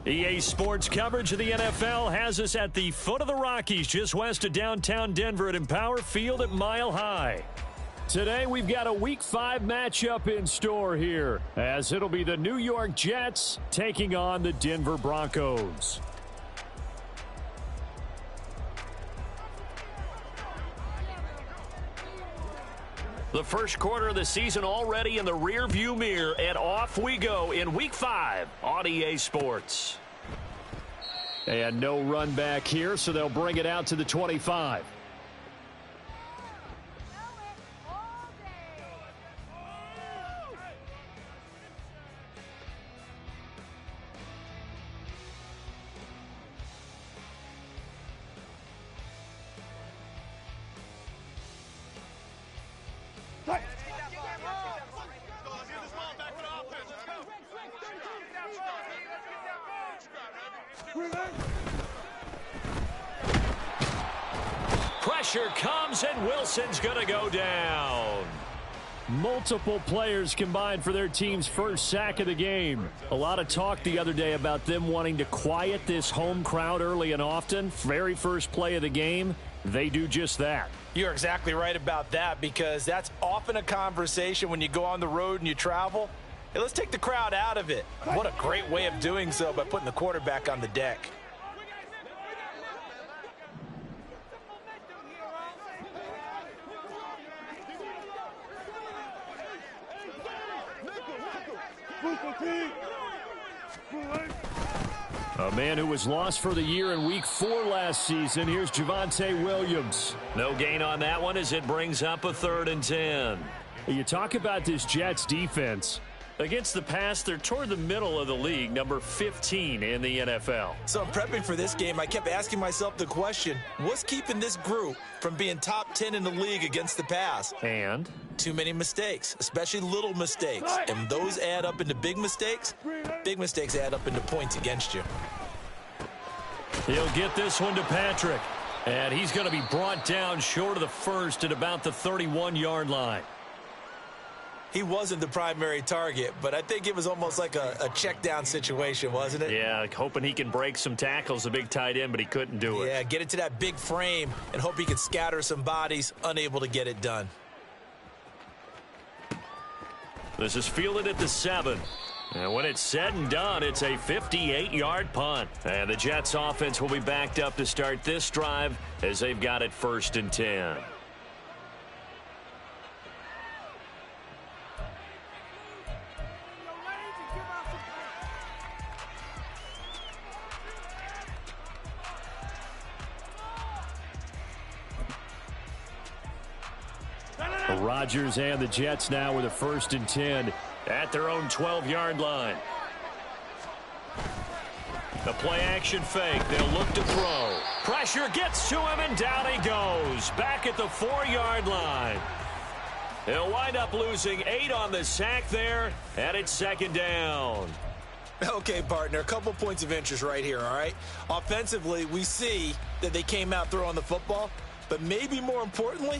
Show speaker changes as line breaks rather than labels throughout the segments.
EA Sports coverage of the NFL has us at the foot of the Rockies, just west of downtown Denver at Empower Field at Mile High. Today, we've got a Week 5 matchup in store here, as it'll be the New York Jets taking on the Denver Broncos. The first quarter of the season already in the rearview mirror, and off we go in Week 5 on EA Sports. And no run back here, so they'll bring it out to the 25. Pressure comes, and Wilson's going to go down. Multiple players combined for their team's first sack of the game. A lot of talk the other day about them wanting to quiet this home crowd early and often. Very first play of the game, they do just that.
You're exactly right about that, because that's often a conversation when you go on the road and you travel. Hey, let's take the crowd out of it. What a great way of doing so by putting the quarterback on the deck.
A man who was lost for the year in Week 4 last season. Here's Javonte Williams. No gain on that one as it brings up a 3rd and 10. You talk about this Jets defense. Against the pass, they're toward the middle of the league, number 15 in the NFL.
So I'm prepping for this game. I kept asking myself the question, what's keeping this group from being top 10 in the league against the pass?
And?
Too many mistakes, especially little mistakes. And those add up into big mistakes. Big mistakes add up into points against you.
He'll get this one to Patrick. And he's going to be brought down short of the first at about the 31-yard line.
He wasn't the primary target, but I think it was almost like a check down situation, wasn't it?
Yeah, hoping he can break some tackles, a big tight end, but he couldn't do it.
Yeah, get into that big frame and hope he could scatter some bodies, unable to get it done.
This is fielded at the 7. And when it's said and done, it's a 58-yard punt. And the Jets offense will be backed up to start this drive as they've got it 1st and 10. Rodgers and the Jets now with a 1st and 10 at their own 12-yard line. The play-action fake. They'll look to throw. Pressure gets to him, and down he goes. Back at the 4-yard line. He'll wind up losing 8 on the sack there, and it's 2nd down.
Okay, partner, a couple points of interest right here, all right? Offensively, we see that they came out throwing the football, but maybe more importantly,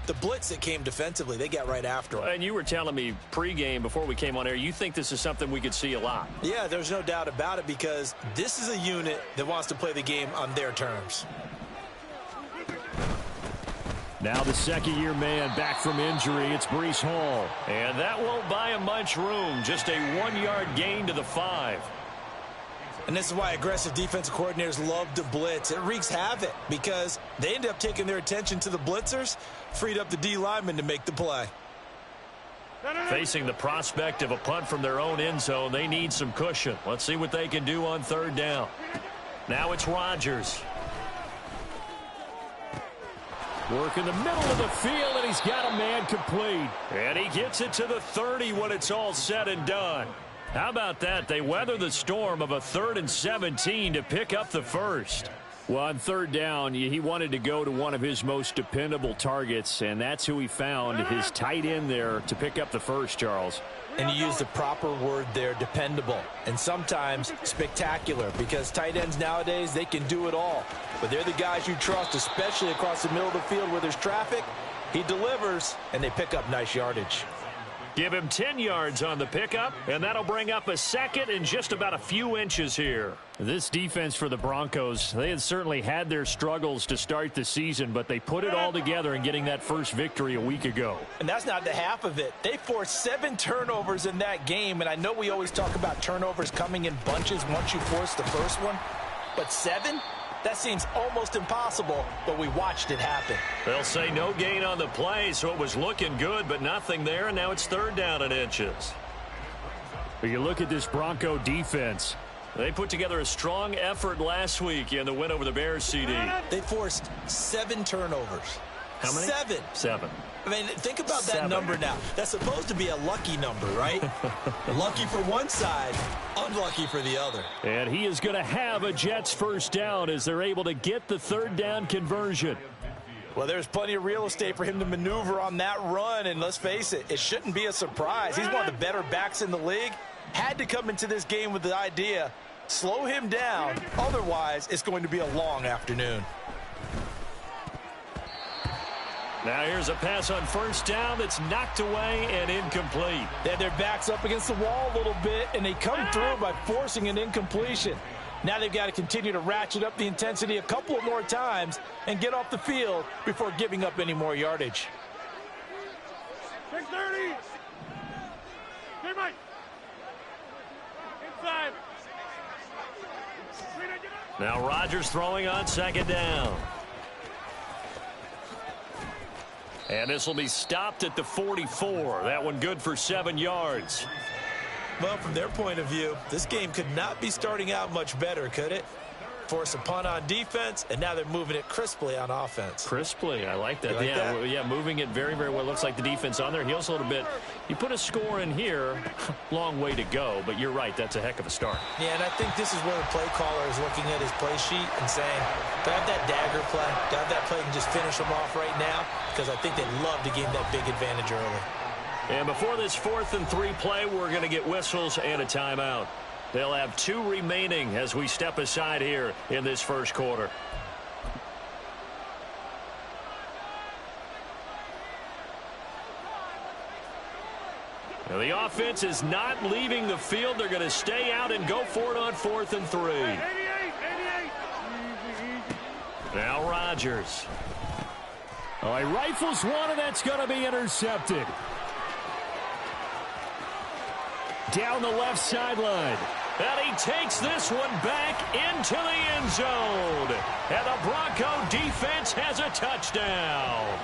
the blitz that came defensively, they got right after him.
And you were telling me pregame before we came on air, you think this is something we could see a lot.
Yeah, there's no doubt about it, because this is a unit that wants to play the game on their terms.
Now the second-year man back from injury, it's Breece Hall. And that won't buy him much room, just a 1-yard gain to the 5.
And this is why aggressive defensive coordinators love to blitz. It wreaks havoc because they end up taking their attention to the blitzers, freed up the D lineman to make the play.
Facing the prospect of a punt from their own end zone, they need some cushion. Let's see what they can do on 3rd down. Now it's Rodgers. Work in the middle of the field, and he's got a man complete. And he gets it to the 30 when it's all said and done. How about that? They weather the storm of a 3rd and 17 to pick up the first. Well, on 3rd down, he wanted to go to one of his most dependable targets, and that's who he found, his tight end there, to pick up the first, Charles.
And you used the proper word there, dependable, and sometimes spectacular, because tight ends nowadays, they can do it all. But they're the guys you trust, especially across the middle of the field where there's traffic. He delivers, and they pick up nice yardage.
Give him 10 yards on the pickup, and that'll bring up a second and just about a few inches here. This defense for the Broncos, they had certainly had their struggles to start the season, but they put it all together in getting that first victory a week ago.
And that's not the half of it. They forced 7 turnovers in that game, and I know we always talk about turnovers coming in bunches once you force the first one, but 7? That seems almost impossible, but we watched it happen.
They'll say no gain on the play, so it was looking good, but nothing there, and now it's 3rd down and inches. But you look at this Bronco defense. They put together a strong effort last week in the win over the Bears, CD.
They forced 7 turnovers.
How many?
7.
7.
I mean, think about that number now. That's supposed to be a lucky number, right? Lucky for one side, unlucky for the other.
And he is going to have a Jets first down as they're able to get the 3rd down conversion.
Well, there's plenty of real estate for him to maneuver on that run, and let's face it, it shouldn't be a surprise. He's one of the better backs in the league. Had to come into this game with the idea, slow him down, otherwise it's going to be a long afternoon.
Now here's a pass on first down that's knocked away and incomplete.
They had their backs up against the wall a little bit, and they come through by forcing an incompletion. Now they've got to continue to ratchet up the intensity a couple of more times and get off the field before giving up any more yardage.
630. Hey, Mike. Inside.
Now Rodgers throwing on 2nd down. And this will be stopped at the 44. That one good for 7 yards.
Well, from their point of view, this game could not be starting out much better, could it? Force a punt on defense, and now they're moving it crisply on offense.
Crisply, I like that.
Like
yeah,
that?
yeah, moving it very, very well. Looks like the defense on their heels a little bit. You put a score in here, long way to go, but you're right, that's a heck of a start.
Yeah, and I think this is where the play caller is looking at his play sheet and saying, do I have that dagger play? Do I have that play and just finish them off right now? Because I think they'd love to gain that big advantage early.
And before this 4th and 3 play, we're going to get whistles and a timeout. They'll have 2 remaining as we step aside here in this first quarter. Now the offense is not leaving the field. They're going to stay out and go for it on 4th and 3.
88.
Now Rodgers. Oh, he rifles one, and that's going to be intercepted. Down the left sideline. And he takes this one back into the end zone. And the Bronco defense has a touchdown.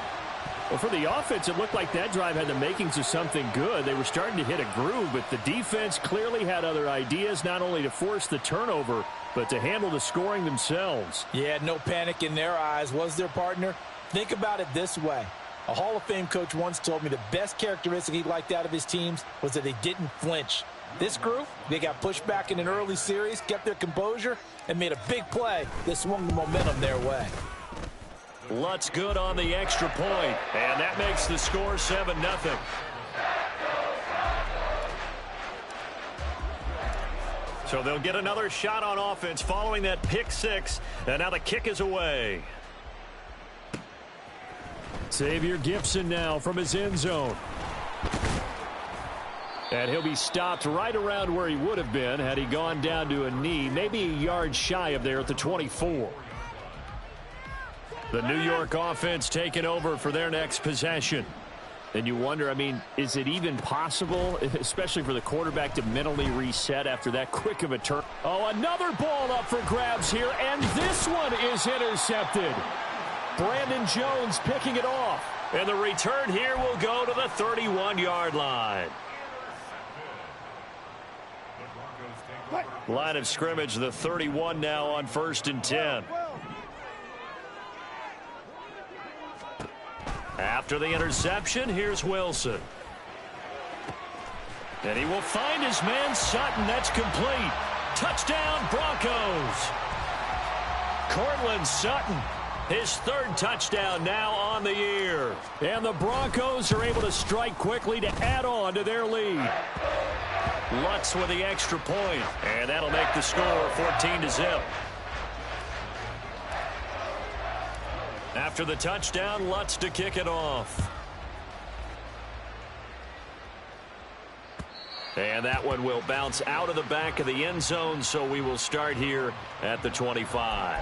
Well, for the offense, it looked like that drive had the makings of something good. They were starting to hit a groove, but the defense clearly had other ideas, not only to force the turnover, but to handle the scoring themselves.
Yeah, no panic in their eyes, was their partner? Think about it this way. A Hall of Fame coach once told me the best characteristic he liked out of his teams was that they didn't flinch. This group, they got pushed back in an early series, kept their composure, and made a big play that swung the momentum their way.
Lutz good on the extra point, and that makes the score 7-0. So they'll get another shot on offense following that pick 6, and now the kick is away. Xavier Gipson now from his end zone. And he'll be stopped right around where he would have been had he gone down to a knee, maybe a yard shy of there at the 24. The New York offense taking over for their next possession. And you wonder, I mean, is it even possible, especially for the quarterback, to mentally reset after that quick of a turn? Oh, another ball up for grabs here, and this one is intercepted. Brandon Jones picking it off. And the return here will go to the 31-yard line. Line of scrimmage, the 31 now on 1st and 10. After the interception, here's Wilson. And he will find his man Sutton. That's complete. Touchdown, Broncos. Cortland Sutton, his 3rd touchdown now on the year. And the Broncos are able to strike quickly to add on to their lead. Lutz with the extra point, and that'll make the score 14-0. After the touchdown, Lutz to kick it off. And that one will bounce out of the back of the end zone, so we will start here at the 25.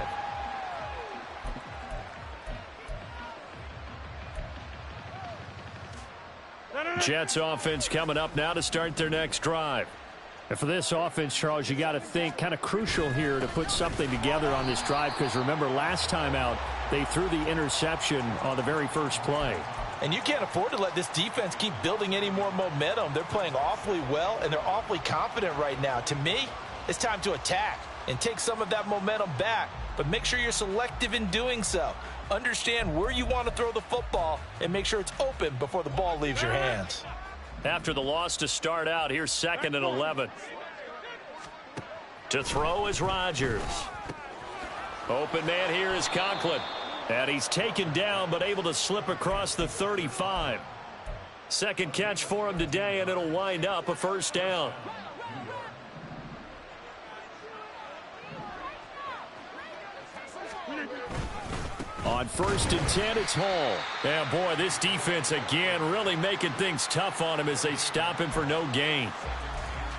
Jets offense coming up now to start their next drive.
And for this offense, Charles, you got to think kind of crucial here to put something together on this drive, because remember last time out they threw the interception on the very first play.
And you can't afford to let this defense keep building any more momentum. They're playing awfully well, and they're awfully confident right now. To me, it's time to attack and take some of that momentum back, but make sure you're selective in doing so. Understand where you want to throw the football and make sure it's open before the ball leaves your hands.
After the loss to start out, here's 2nd and 11. To throw is Rodgers. Open man here is Conklin. And he's taken down but able to slip across the 35. Second catch for him today, and it'll wind up a first down. On 1st and 10, it's Hall. And boy, this defense again really making things tough on him as they stop him for no gain.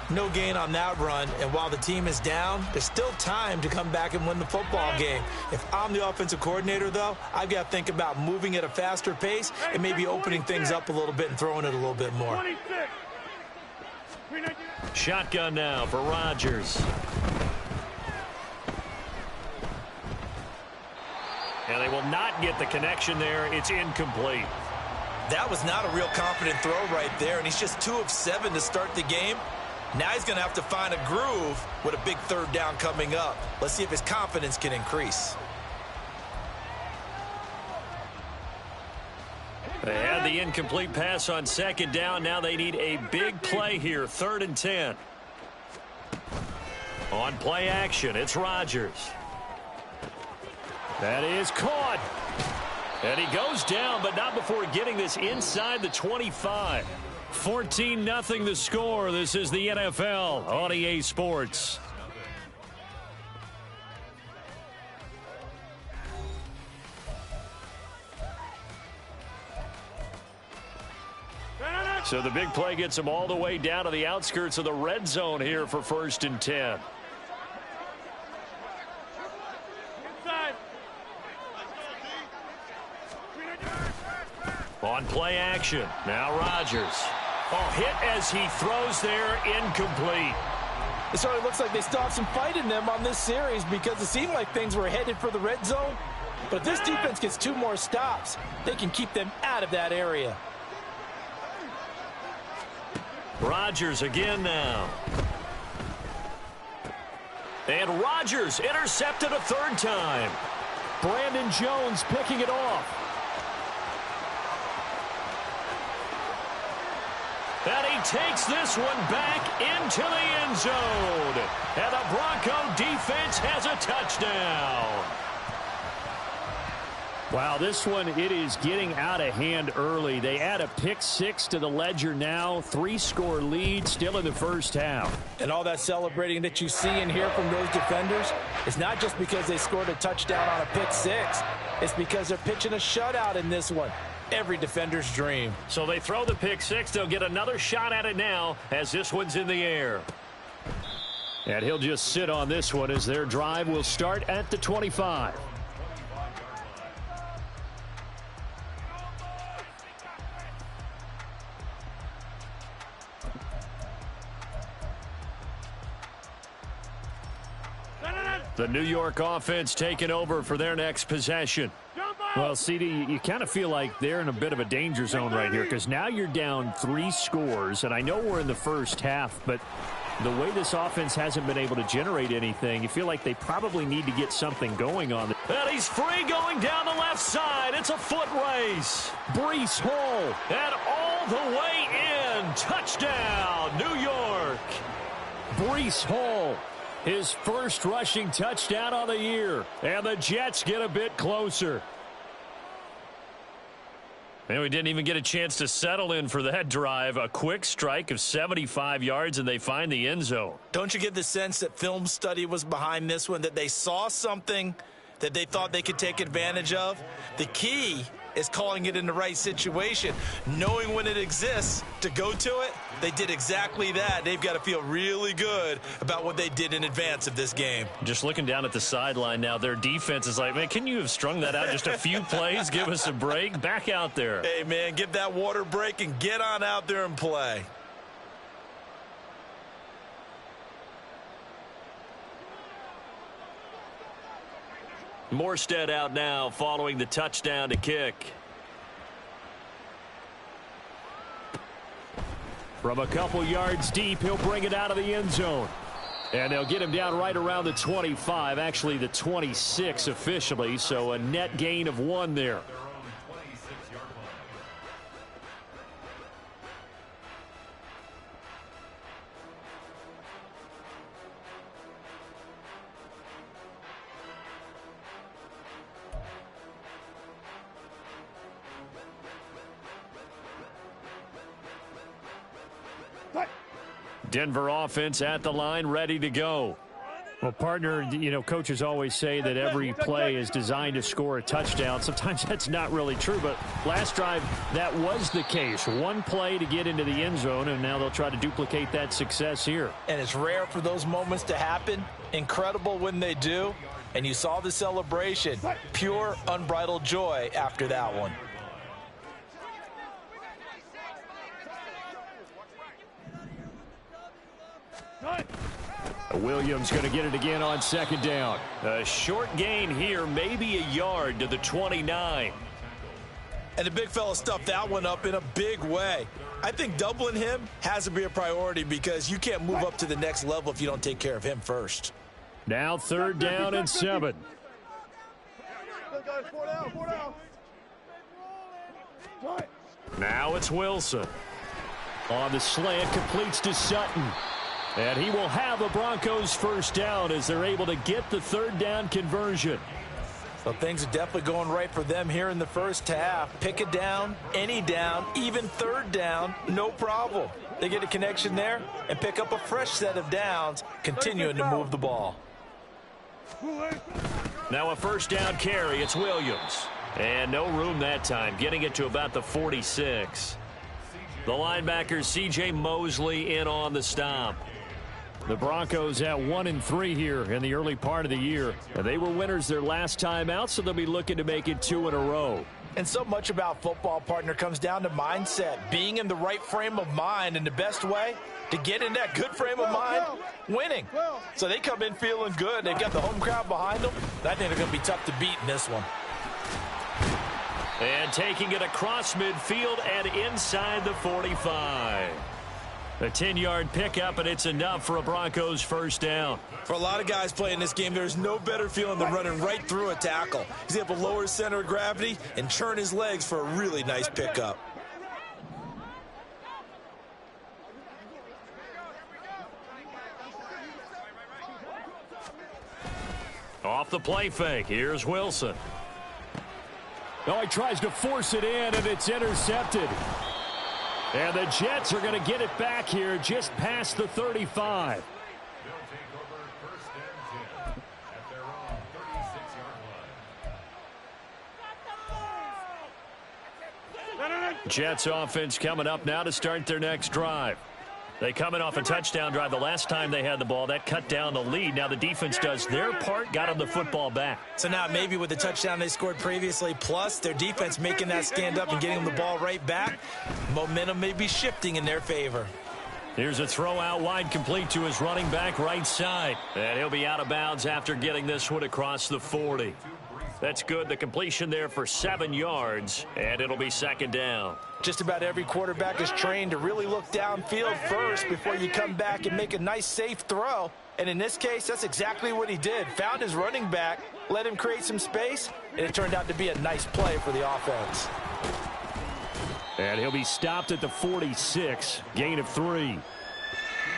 No gain on that run, and while the team is down, there's still time to come back and win the football game. If I'm the offensive coordinator, though, I've got to think about moving at a faster pace and maybe opening things up a little bit and throwing it a little bit more.
Shotgun now for Rodgers. And they will not get the connection there. It's incomplete.
That was not a real confident throw right there, and he's just 2 of 7 to start the game. Now he's going to have to find a groove with a big 3rd down coming up. Let's see if his confidence can increase.
They had the incomplete pass on 2nd down. Now they need a big play here. 3rd and 10. On play action, it's Rodgers. That is caught. And he goes down, but not before getting this inside the 25. 14-0 the score. This is the NFL on EA Sports. So the big play gets them all the way down to the outskirts of the red zone here for 1st and 10. On play action, now Rodgers. Oh, hit as he throws there, incomplete.
It certainly looks like they still have some fight in them on this series because it seemed like things were headed for the red zone. But if this defense gets 2 more stops, they can keep them out of that area.
Rodgers again now. And Rodgers intercepted a 3rd time.
Brandon Jones picking it off.
And he takes this one back into the end zone. And the Bronco defense has a touchdown.
Wow, this one, it is getting out of hand early. They add a pick 6 to the ledger now. 3-score lead still in the first half.
And all that celebrating that you see and hear from those defenders, it's not just because they scored a touchdown on a pick 6. It's because they're pitching a shutout in this one. Every defender's dream.
So they throw the pick 6. They'll get another shot at it now as this one's in the air.
And he'll just sit on this one as their drive will start at the 25.
The New York offense taking over for their next possession.
Well, CD, you kind of feel like they're in a bit of a danger zone right here because now you're down 3 scores, and I know we're in the first half, but the way this offense hasn't been able to generate anything, you feel like they probably need to get something going on.
And he's free going down the left side. It's a foot race.
Breece Hall.
And all the way in. Touchdown, New York.
Breece Hall.
His first rushing touchdown of the year. And the Jets get a bit closer. And we didn't even get a chance to settle in for that drive. A quick strike of 75 yards, and they find the end zone.
Don't you get the sense that film study was behind this one, that they saw something that they thought they could take advantage of? The key is calling it in the right situation, knowing when it exists to go to it, They did exactly that. They've got to feel really good about what they did in advance of this game.
Just looking down at the sideline now, their defense is like, man, can you have strung that out just a few plays? Give us a break. Back out there.
Hey, man, give that water break and get on out there and play.
Morstead out now following the touchdown to kick.
From a couple yards deep, he'll bring it out of the end zone. And they'll get him down right around the 25, actually the 26 officially, so a net gain of 1 there.
Denver offense at the line, ready to go.
Well, partner, you know, coaches always say that every play is designed to score a touchdown. Sometimes that's not really true, but last drive, that was the case. One play to get into the end zone, and now they'll try to duplicate that success here.
And it's rare for those moments to happen. Incredible when they do. And you saw the celebration. Pure, unbridled joy after that one.
Williams going to get it again on second down.
A short gain here, maybe a yard to the 29.
And the big fella stuffed that one up in a big way. I think doubling him has to be a priority because you can't move up to the next level if you don't take care of him first.
Now 3rd down and 7.
Now it's Wilson.
On the slant, completes to Sutton. And he will have the Broncos first down as they're able to get the 3rd down conversion.
So things are definitely going right for them here in the first half. Pick a down, any down, even 3rd down, no problem. They get a connection there and pick up a fresh set of downs, continuing to move the ball.
Now a first down carry. It's Williams. And no room that time, getting it to about the 46. The linebacker C.J. Mosley in on the stop.
The Broncos at 1-3 here in the early part of the year. And they were winners their last time out, so they'll be looking to make it 2 in a row.
And so much about football, partner, comes down to mindset. Being in the right frame of mind, and the best way to get in that good frame of mind, winning. So they come in feeling good. They've got the home crowd behind them. I think they're going to be tough to beat in this one.
And taking it across midfield and inside the 45. A 10-yard pickup, and it's enough for a Broncos first down.
For a lot of guys playing this game, there's no better feeling than running right through a tackle. He's able to lower his center of gravity and churn his legs for a really nice pickup.
Off the play fake, here's Wilson.
Oh, he tries to force it in, and it's intercepted. And the Jets are going to get it back here just past the 35.
Jets offense coming up now to start their next drive. They coming off a touchdown drive the last time they had the ball. That cut down the lead. Now the defense does their part, got them the football back.
So now maybe with the touchdown they scored previously, plus their defense making that stand up and getting them the ball right back, momentum may be shifting in their favor.
Here's a throw out wide, complete to his running back right side. And he'll be out of bounds after getting this one across the 40. That's good. The completion there for 7 yards, and it'll be second down.
Just about every quarterback is trained to really look downfield first before you come back and make a nice, safe throw. And in this case, that's exactly what he did. Found his running back, let him create some space, and it turned out to be a nice play for the offense.
And he'll be stopped at the 46, gain of 3.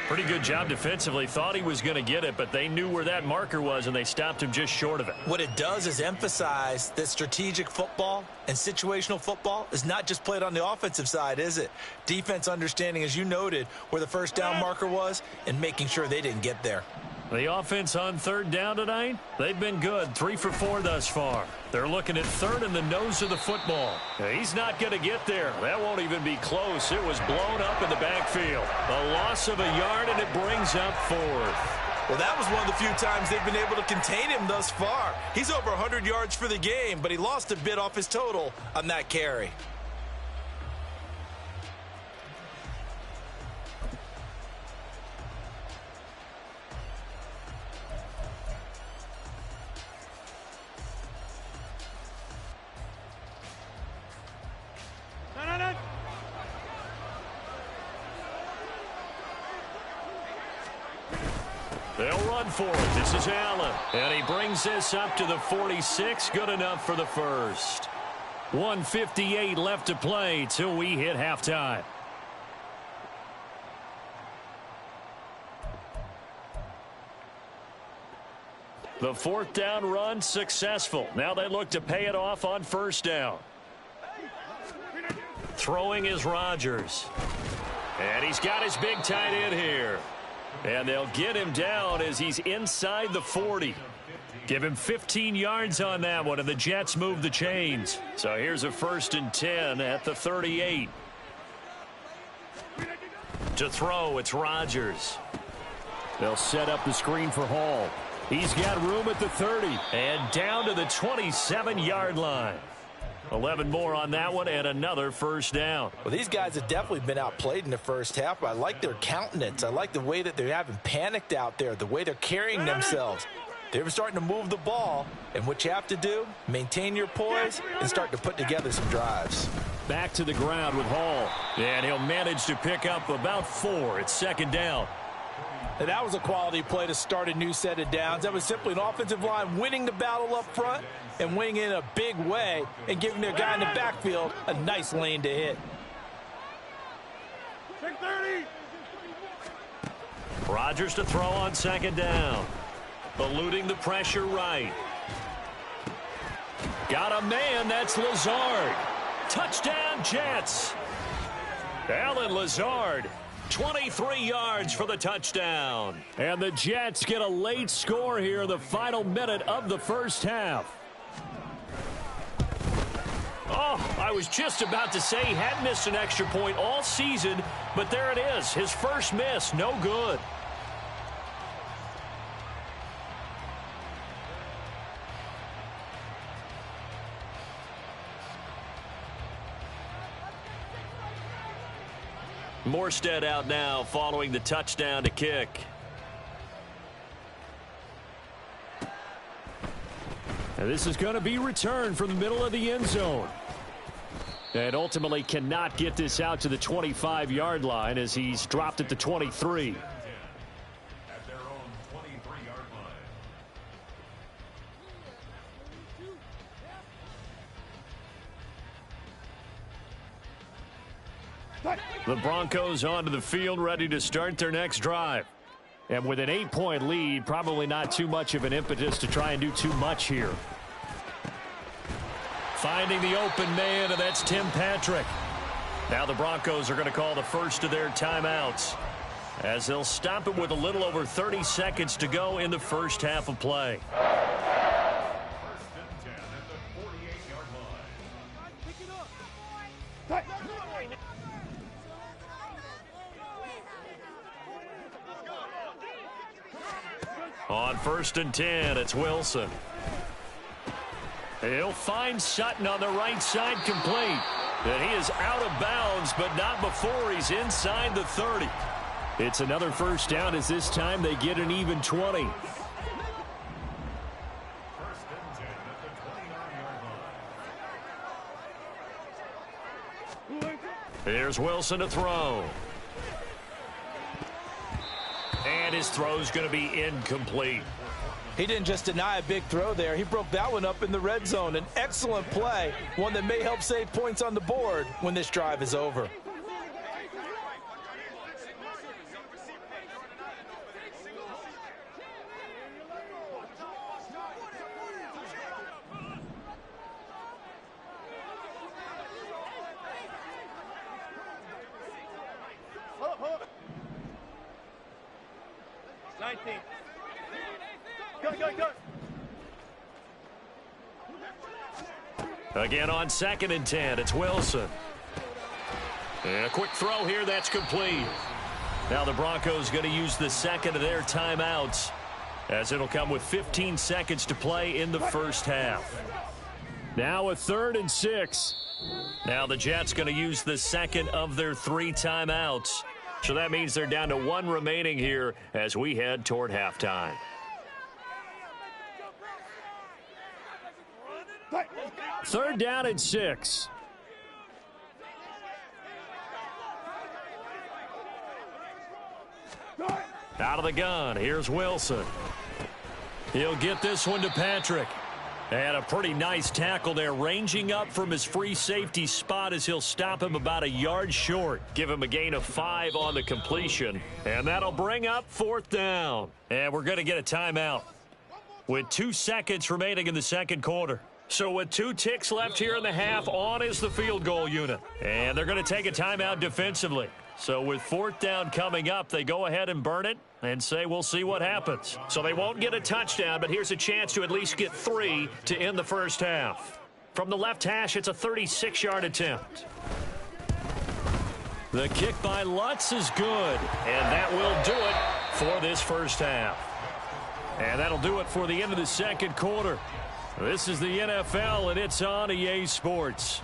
Pretty good job defensively. Thought he was going to get it, but they knew where that marker was, and they stopped him just short of it.
What it does is emphasize that strategic football and situational football is not just played on the offensive side, is it? Defense understanding, as you noted, where the first down marker was and making sure they didn't get there.
The offense on third down tonight, they've been good, 3 for 4 thus far. They're looking at third in the nose of the football. He's not going to get there. That won't even be close. It was blown up in the backfield. A loss of a yard, and it brings up fourth.
Well, that was one of the few times they've been able to contain him thus far. He's over 100 yards for the game, but he lost a bit off his total on that carry.
They'll run for it. This is Allen. And he brings this up to the 46. Good enough for the first. 1:58 left to play till we hit halftime. The fourth down run successful. Now they look to pay it off on first down. Throwing is Rodgers. And he's got his big tight end here. And they'll get him down as he's inside the 40. Give him 15 yards on that one, and the Jets move the chains. So here's a 1st and 10 at the 38. To throw, it's Rodgers.
They'll set up the screen for Hall. He's got room at the 30.
And down to the 27-yard line. 11 more on that one, and another first down.
Well, these guys have definitely been outplayed in the first half, but I like their countenance. I like the way that they haven't panicked out there, the way they're carrying themselves. They're starting to move the ball, and what you have to do, maintain your poise and start to put together some drives.
Back to the ground with Hall.
And he'll manage to pick up about 4. It's 2nd down.
And that was a quality play to start a new set of downs. That was simply an offensive line winning the battle up front and winning in a big way and giving their guy in the backfield a nice lane to hit.
6:30.
Rodgers to throw on 2nd down. Eluding the pressure right. Got a man, that's Lazard. Touchdown, Jets. Allen Lazard, 23 yards for the touchdown.
And the Jets get a late score here in the final minute of the first half.
Oh, I was just about to say he hadn't missed an extra point all season, but there it is. His first miss, no good. Morstead out now following the touchdown to kick.
And this is going to be returned from the middle of the end zone. And ultimately cannot get this out to the 25-yard line as he's dropped at the 23.
At their own 23-yard line.
The Broncos onto the field, ready to start their next drive.
And with an 8-point lead, probably not too much of an impetus to try and do too much here.
Finding the open man, and that's Tim Patrick. Now the Broncos are going to call the first of their timeouts, as they'll stop it with a little over 30 seconds to go in the first half of play.
1st and 10 at the 48-yard line.
On 1st and 10, it's Wilson. He'll find Sutton on the right side, complete. And he is out of bounds, but not before he's inside the 30.
It's another first down as this time they get an even 20.
1st and 10 at the 20-yard line.
Here's Wilson to throw. And his throw's going to be incomplete.
He didn't just deny a big throw there. He broke that one up in the red zone. An excellent play, one that may help save points on the board when this drive is over.
Again on 2nd and 10, it's Wilson. And a quick throw here, that's complete. Now the Broncos going to use the second of their timeouts, as it'll come with 15 seconds to play in the first half.
Now a 3rd and 6.
Now the Jets going to use the second of their 3 timeouts. So that means they're down to 1 remaining here as we head toward halftime.
Third down and 6.
Out of the gun, here's Wilson. He'll get this one to Patrick. And a pretty nice tackle there, ranging up from his free safety spot as he'll stop him about a yard short. Give him a gain of 5 on the completion. And that'll bring up 4th down. And we're going to get a timeout with 2 seconds remaining in the second quarter. So with 2 ticks left here in the half, on is the field goal unit. And they're going to take a timeout defensively. So with 4th down coming up, they go ahead and burn it and say we'll see what happens. So they won't get a touchdown, but here's a chance to at least get 3 to end the first half. From the left hash, it's a 36-yard attempt. The kick by Lutz is good, and that will do it for this first half. And that'll do it for the end of the second quarter. This is the NFL, and it's on EA Sports.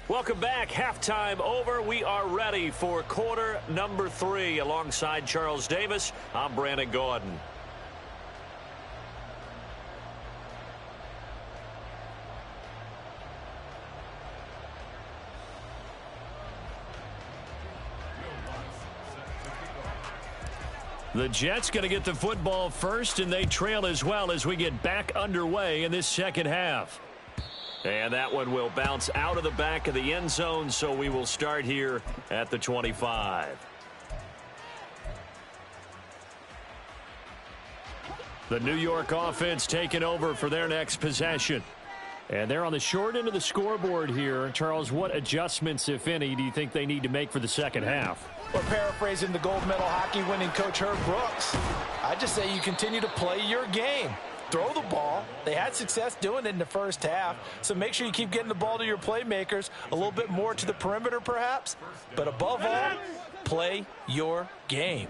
Welcome back. Halftime over. We are ready for quarter number 3. Alongside Charles Davis, I'm Brandon Gordon. The Jets going to get the football first, and they trail as well as we get back underway in this second half. And that one will bounce out of the back of the end zone, so we will start here at the 25. The New York offense taking over for their next possession. And they're on the short end of the scoreboard here. Charles, what adjustments, if any, do you think they need to make for the second half?
Or paraphrasing the gold medal hockey winning coach Herb Brooks, I just say you continue to play your game. Throw the ball. They had success doing it in the first half, so make sure you keep getting the ball to your playmakers, a little bit more to the perimeter perhaps, but above all, play your game.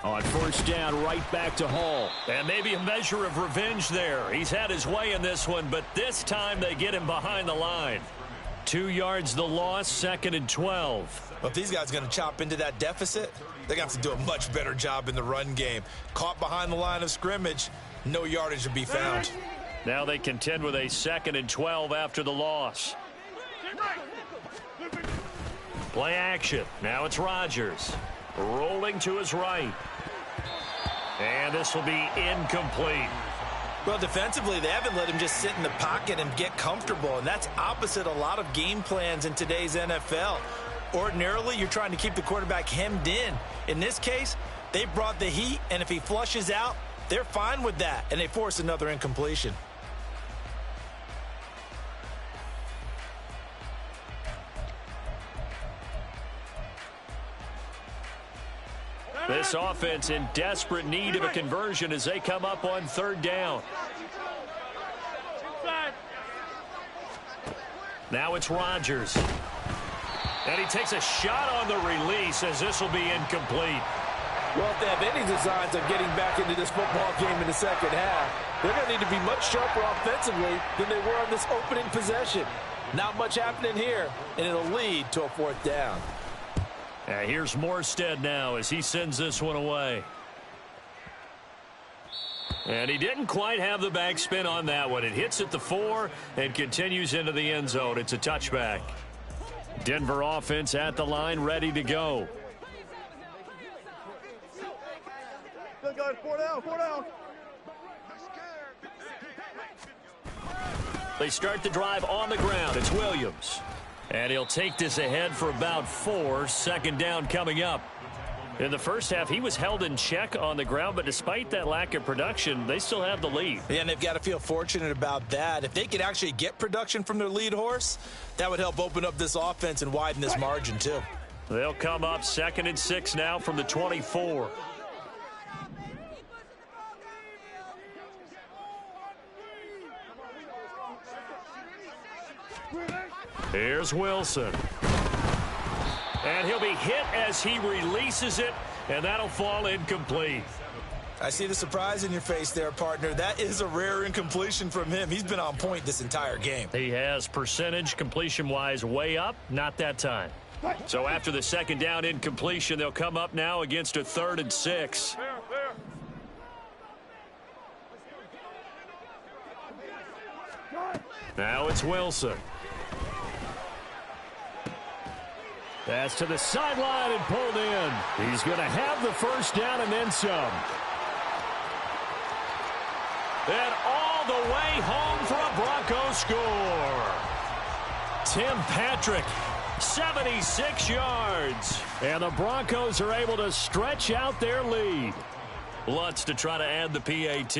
On first down, right back to Hall.
And maybe a measure of revenge there. He's had his way in this one, but this time they get him behind the line. 2 yards the loss, 2nd and 12.
Well, if these guys are going to chop into that deficit, they're going to have to do a much better job in the run game. Caught behind the line of scrimmage, no yardage to be found.
Now they contend with a 2nd and 12 after the loss. Play action. Now it's Rodgers. Rolling to his right. And this will be incomplete.
Well, defensively, they haven't let him just sit in the pocket and get comfortable, and that's opposite a lot of game plans in today's NFL. Ordinarily, you're trying to keep the quarterback hemmed in. In this case, they brought the heat, and if he flushes out, they're fine with that, and they force another incompletion.
This offense in desperate need of a conversion as they come up on 3rd down. Now it's Rodgers. And he takes a shot on the release as this will be incomplete.
Well, if they have any designs of getting back into this football game in the second half, they're going to need to be much sharper offensively than they were on this opening possession. Not much happening here, and it'll lead to a 4th down.
Here's Morstead now as he sends this one away. And he didn't quite have the backspin on that one. It hits at the 4 and continues into the end zone. It's a touchback. Denver offense at the line, ready to go.
Good, guys. 4 down, 4 down.
They start the drive on the ground. It's Williams. And he'll take this ahead for about 4. Second down coming up. In the first half, he was held in check on the ground, but despite that lack of production, they still have the lead.
Yeah, and they've got to feel fortunate about that. If they could actually get production from their lead horse, that would help open up this offense and widen this margin too.
They'll come up 2nd and 6 now from the 24. Here's Wilson. And he'll be hit as he releases it, and that'll fall incomplete.
I see the surprise in your face there, partner. That is a rare incompletion from him. He's been on point this entire game.
He has percentage completion-wise way up, not that time. So after the second down incompletion, they'll come up now against a 3rd and 6. Now it's Wilson. Pass to the sideline and pulled in. He's going to have the first down and then some. And all the way home for a Broncos score. Tim Patrick, 76 yards. And the Broncos are able to stretch out their lead. Lutz to try to add the PAT.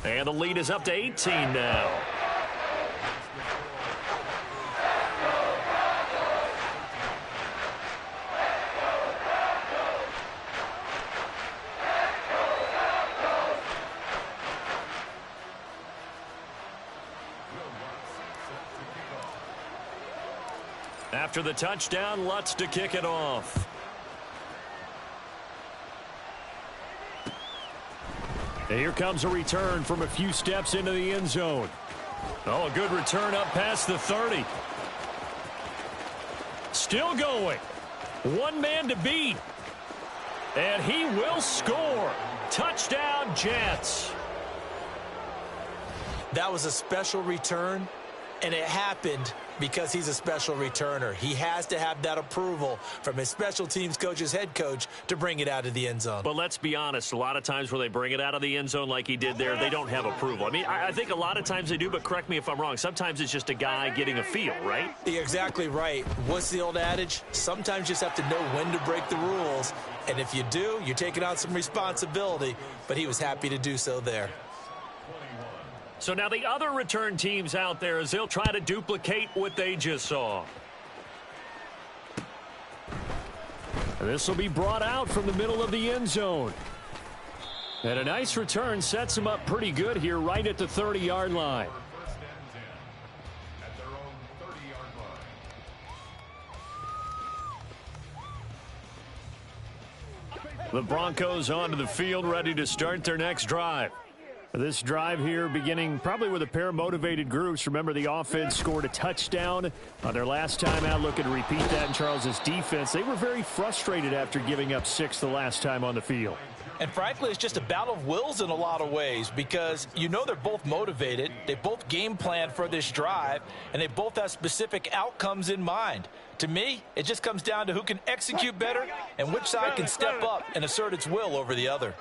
And the lead is up to 18 now. After the touchdown, Lutz to kick it off. And here comes a return from a few steps into the end zone. Oh, a good return up past the 30. Still going. One man to beat. And he will score. Touchdown, Jets.
That was a special return, and it happened because he's a special returner. He has to have that approval from his special teams coach's head coach to bring it out of the end zone.
But let's be honest, a lot of times where they bring it out of the end zone like he did there, they don't have approval. I mean, I think a lot of times they do, but correct me if I'm wrong. Sometimes it's just a guy getting a feel, right?
You're exactly right. What's the old adage? Sometimes you just have to know when to break the rules. And if you do, you're taking on some responsibility. But he was happy to do so there.
So now the other return teams out there as they'll try to duplicate what they just saw. And this will be brought out from the middle of the end zone. And a nice return sets them up pretty good here right at the 30-yard line.
First and 10 at their own 30-yard line.
The Broncos onto the field, ready to start their next drive. This drive here beginning probably with a pair of motivated groups. Remember, the offense scored a touchdown on their last time out. Looking to repeat that in Charles's defense. They were very frustrated after giving up 6 the last time on the field.
And frankly, it's just a battle of wills in a lot of ways because you know they're both motivated. They both game plan for this drive, and they both have specific outcomes in mind. To me, it just comes down to who can execute better and which side can step up and assert its will over the other.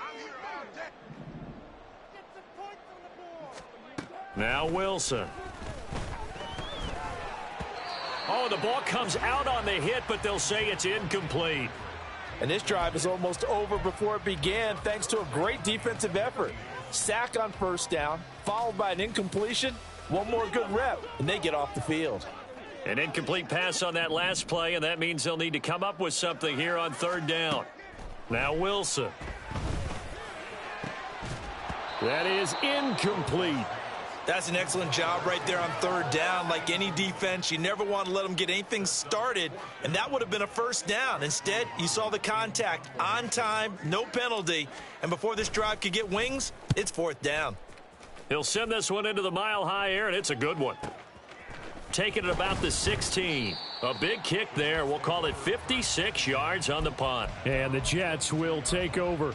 Now Wilson. Oh, the ball comes out on the hit, but they'll say it's incomplete.
And this drive is almost over before it began thanks to a great defensive effort. Sack on first down, followed by an incompletion. One more good rep, and they get off the field.
An incomplete pass on that last play, and that means they'll need to come up with something here on 3rd down. Now Wilson. That is incomplete.
That's an excellent job right there on 3rd down. Like any defense, you never want to let them get anything started, and that would have been a first down. Instead, you saw the contact on time, no penalty, and before this drive could get wings, it's 4th down.
He'll send this one into the mile-high air, and it's a good one. Taking it about the 16. A big kick there. We'll call it 56 yards on the punt.
And the Jets will take over.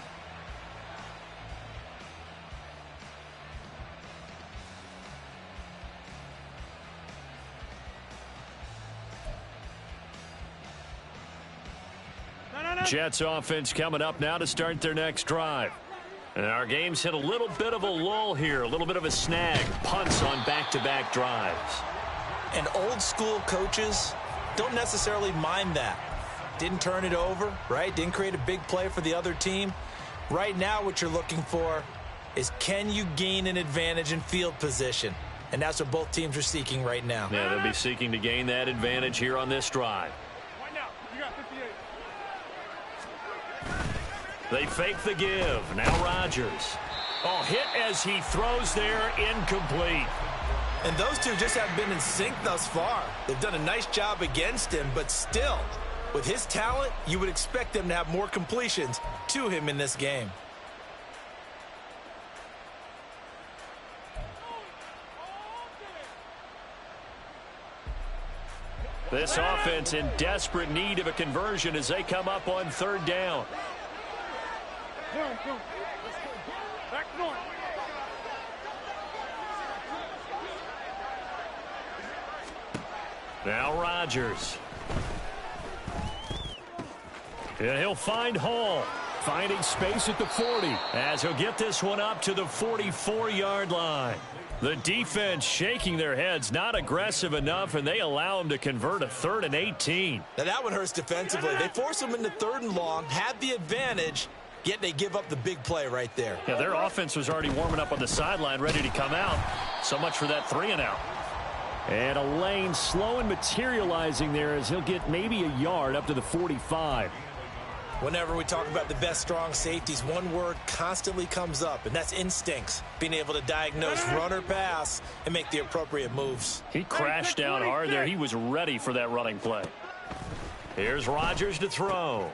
No, no, no.
Jets offense coming up now to start their next drive. And our game's hit a little bit of a lull here, a little bit of a snag. Punts on back-to-back drives.
And old school coaches don't necessarily mind that. Didn't turn it over, right? Didn't create a big play for the other team. Right now what you're looking for is, can you gain an advantage in field position? And that's what both teams are seeking right now.
Yeah, they'll be seeking to gain that advantage here on this drive.
Right now, you got 58.
They fake the give. Now Rodgers. Oh, hit as he throws there, incomplete.
And those two just have been in sync thus far. They've done a nice job against him, but still, with his talent, you would expect them to have more completions to him in this game.
This offense in desperate need of a conversion as they come up on third down.
Go. Back north.
Now Rodgers. And he'll find Hall. Finding space at the 40 as he'll get this one up to the 44-yard line. The defense shaking their heads, not aggressive enough, and they allow him to convert a 3rd and 18.
Now that one hurts defensively. They force him into 3rd and long, had the advantage, yet they give up the big play right there.
Yeah, their offense was already warming up on the sideline, ready to come out. So much for that 3-and-out.
And a lane slow and materializing there as he'll get maybe a yard up to the 45.
Whenever we talk about the best strong safeties, one word constantly comes up, and that's instincts. Being able to diagnose run or pass and make the appropriate moves.
He crashed down hard there. He was ready for that running play. Here's Rodgers to throw.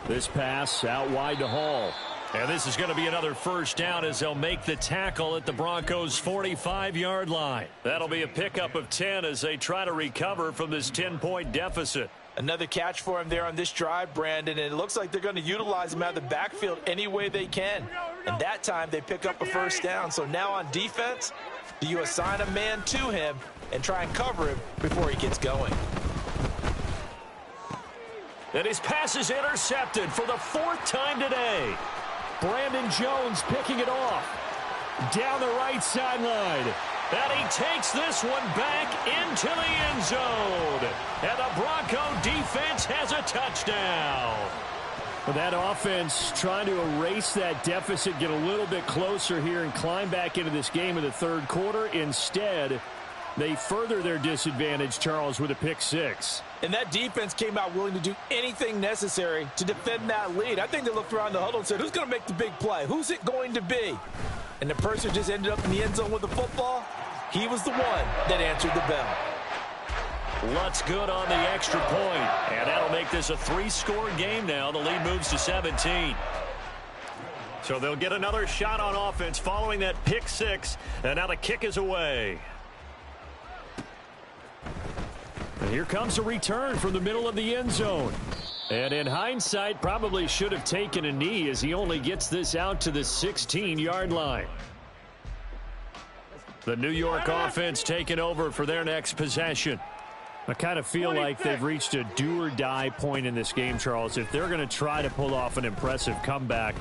This pass out wide to Hall.
And this is going to be another first down as they'll make the tackle at the Broncos' 45-yard line. That'll be a pickup of 10 as they try to recover from this 10-point deficit.
Another catch for him there on this drive, Brandon, and it looks like they're going to utilize him out of the backfield any way they can. And that time they pick up a first down. So now on defense, do you assign a man to him and try and cover him before he gets going?
And his pass is intercepted for the 4th time today.
Brandon Jones picking it off. Down the right sideline.
And he takes this one back into the end zone. And the Bronco defense has a touchdown.
Well, that offense trying to erase that deficit, get a little bit closer here and climb back into this game in the 3rd quarter. Instead, they further their disadvantage, Charles, with a pick 6.
And that defense came out willing to do anything necessary to defend that lead. I think they looked around the huddle and said, who's going to make the big play? Who's it going to be? And the person just ended up in the end zone with the football. He was the one that answered the bell.
Lutz good on the extra point. And that'll make this a 3-score game now. The lead moves to 17. So they'll get another shot on offense following that pick 6. And now the kick is away.
And here comes a return from the middle of the end zone. And in hindsight, probably should have taken a knee as he only gets this out to the 16-yard line.
The New York offense taking over for their next possession.
I kind of feel like they've reached a do-or-die point in this game, Charles. If they're going to try to pull off an impressive comeback,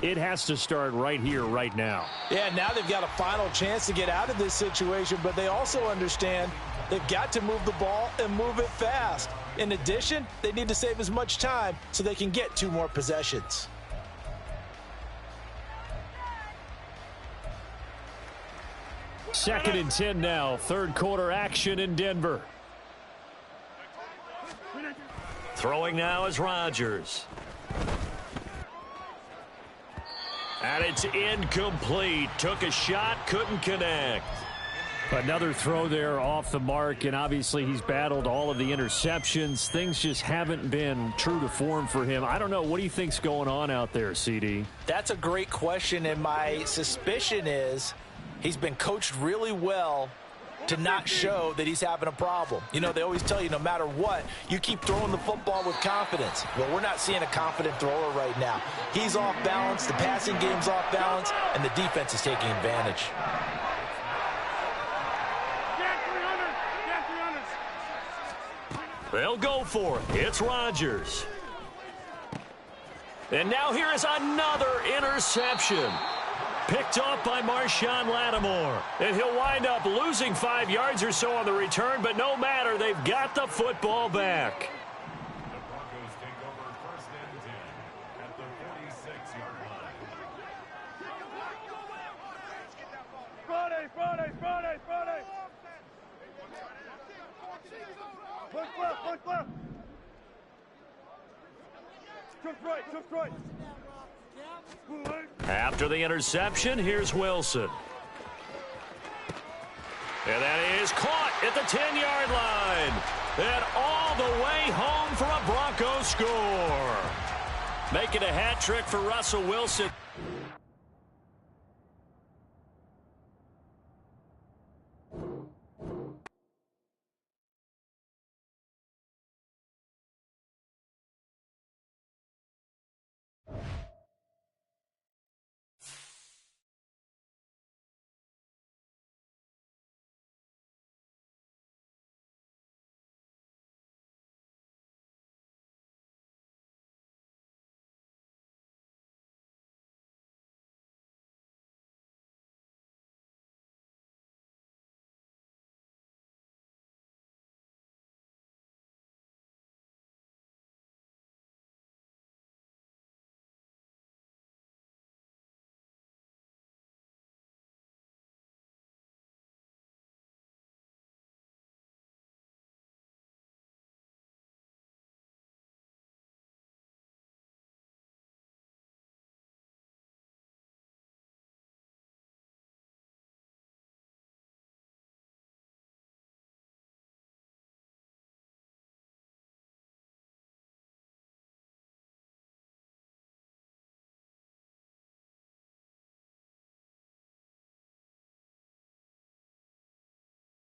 it has to start right here, right now.
Yeah, now they've got a final chance to get out of this situation, but they also understand they've got to move the ball and move it fast. In addition, they need to save as much time so they can get 2 more possessions.
Second and 10 now. 3rd quarter action in Denver.
Throwing now is Rodgers. And it's incomplete. Took a shot, couldn't connect.
Another throw there off the mark, and obviously he's battled all of the interceptions. Things just haven't been true to form for him. I don't know. What do you think's going on out there, CD?
That's a great question, and my suspicion is he's been coached really well to not show that he's having a problem. You know, they always tell you no matter what, you keep throwing the football with confidence. Well, we're not seeing a confident thrower right now. He's off balance, the passing game's off balance, and the defense is taking advantage.
They'll go for it. It's Rodgers. And now here is another interception. Picked off by Marshawn Lattimore. And he'll wind up losing 5 yards or so on the return, but no matter, they've got the football back.
The Broncos take over 1st and 10 at the 46-yard line.
Friday. Push left. Just right.
After the interception, here's Wilson. And that is caught at the 10-yard line. And all the way home for a Broncos score. Making a hat trick for Russell Wilson.